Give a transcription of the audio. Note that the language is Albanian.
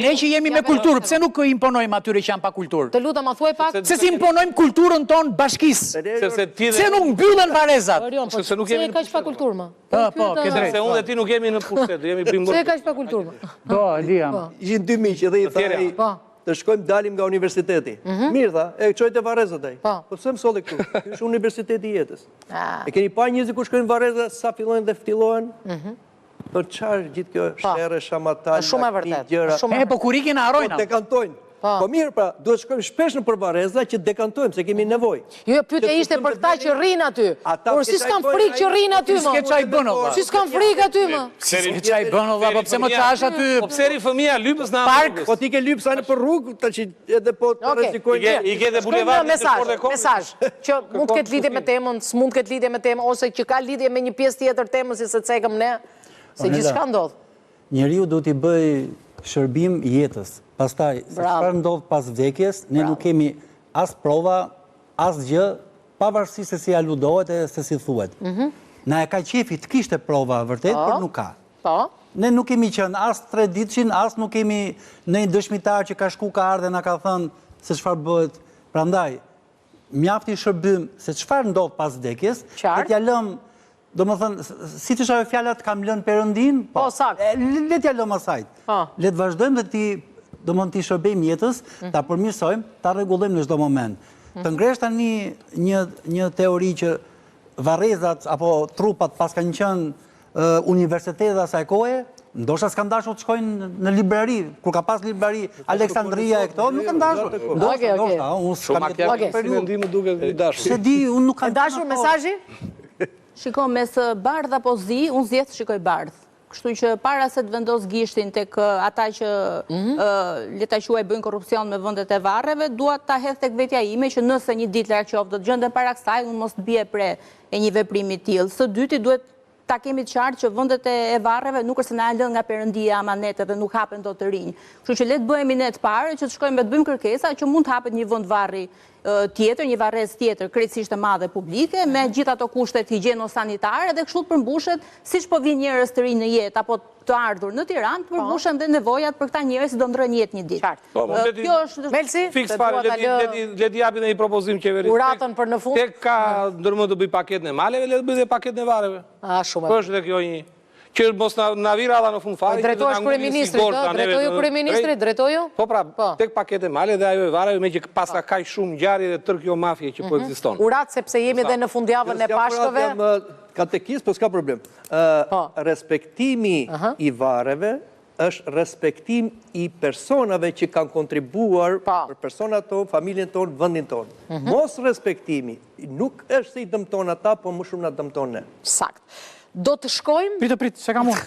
Ne që jemi me kulturë, pse nuk imponojmë atyre që janë pa kulturë? Të lutem, ma thuaj pak. Se si imponojmë kulturën tonë bashkisë? Pse nuk mbyllen varezat? Pse e ka që pa kulturë, ma? Po, ke drejtë. Se unë dhe ti nuk jemi në pushtet, jemi brimbor. Pse e ka që pa kulturë, ma? Po, diam. Ishin dy miqë dhe i thaj të shkojmë dalim nga universiteti. Mirë tha, e qojtë e Varezat ai. Po pse mësolli këtu? Ky është universiteti i jetës. E keni pa njerëz kur shkojnë në Vareza sa fillojnë dhe ftillohen? Për çfarë gjithë kjo sherrë shamatal? Shumë e vërtet. Po kur ikin harrojnë. Dekantojnë. Po mirë, pra, duhet shkojmë shpesh në Vareza që dekantojmë, se kemi nevojë. Jo, pyetja ishte për këta që rrinë aty. Por si s'kam frikë që rrinë aty, ma? S'ke çaj bën olla. Si s'kam frikë aty, ma? S'ke çaj bën olla, po pse më çash aty? Po pse ri fëmia lypës në Park. Po ti ke lypsa në për rrugë, tash edhe po të rrezikojnë. I ke dhe bulevardin të Sport e Komit. Mesazh, që mund të ketë lidhje me temën, s'mund të ketë lidhje me temën, ose që ka lidhje me një pjesë tjetër temës si se cekëm ne, se gjithçka ndodh. Njeriu duhet i bëj shërbim jetës. Pastaj, se çfarë ndodh pas vdekjes, ne nuk kemi as prova, as gjë, pavarësisht se si aludohet e se si thuhet. Na e ka qefi të kishte prova vërtet, por nuk ka. Po. Ne nuk kemi qenë as 3 ditëshin, as nuk kemi në një dëshmitar që ka shku ka ardhe na ka thënë se çfarë bëhet. Prandaj, mjafti shërbim se çfarë ndodh pas vdekjes, le t'ja lëm. Do më thënë, si të shave fjallat kam lënë Perëndin, Po, saktë. le t'ja lëm asajt. Le të vazhdojmë dhe ti shërbejmë jetës, ta përmirësojmë, ta rregullojmë në çdo moment. Të ngresh tani një teori që varrezat apo trupat pas kanë qenë universitetet asaj kohe, ndoshta s'kan dashur të shkojnë në librari, kur ka pas librari Aleksandria e këto, nuk kanë dashur. Ndoshta, unë s'kam këtë periudhë më duket i dashur. Se di, unë nuk kam dashur mesazhi? Shiko, mes bardh apo zi, unë zgjedh shikoj bardh. Kështu që para se të vendos gishtin tek ata që le ta quaj bëjnë korrupsion me vendet e varreve, dua ta hedh tek vetja ime që nëse një ditë larg qoftë do të gjendem para kësaj, unë mos të bie pre e një veprimi të tillë. Së dyti duhet ta kemi të qartë që vendet e varreve nuk është se na lënë nga Perëndia amanetet dhe nuk hapen dot të rinj. Kështu që le të bëhemi ne të parë që të shkojmë me të bëjmë kërkesa që mund të hapet një vend varri tjetër, një varrez tjetër, krejtësisht e madhe publike, me gjithë ato kushtet higjieno-sanitare dhe kështu të përmbushet, siç po vinë njerëz të rinj në jetë apo të ardhur në Tiranë, të përmbushen dhe nevojat për këta njerëz që do ndrojnë jetë një ditë. Kjo është Melsi, fiks fare, le të japin një propozim qeverisë. Uratën për në fund. Tek ka ndërmend të bëj paketën e maleve, le të bëj dhe paketën e varreve. Shumë. Po është edhe kjo një që mos na vira dha në fund fare. Drejtohesh kryeministrit, drejtoju kryeministrit, drejtoju? Po pra, tek paketë e male dhe ajo e varreve me që pas ka kaq shumë ngjarje dhe tër kjo mafie që po ekziston. Urat sepse jemi edhe në fundjavën e Pashkëve. Katekist, po s'ka problem. Respektimi i varreve është respektim i personave që kanë kontribuar për personat tonë, familjen tonë, vendin tonë. Mos respektimi nuk është se i dëmton ata, po më shumë na dëmton ne. Sakt. Do të shkojmë? Prit, se kam unë.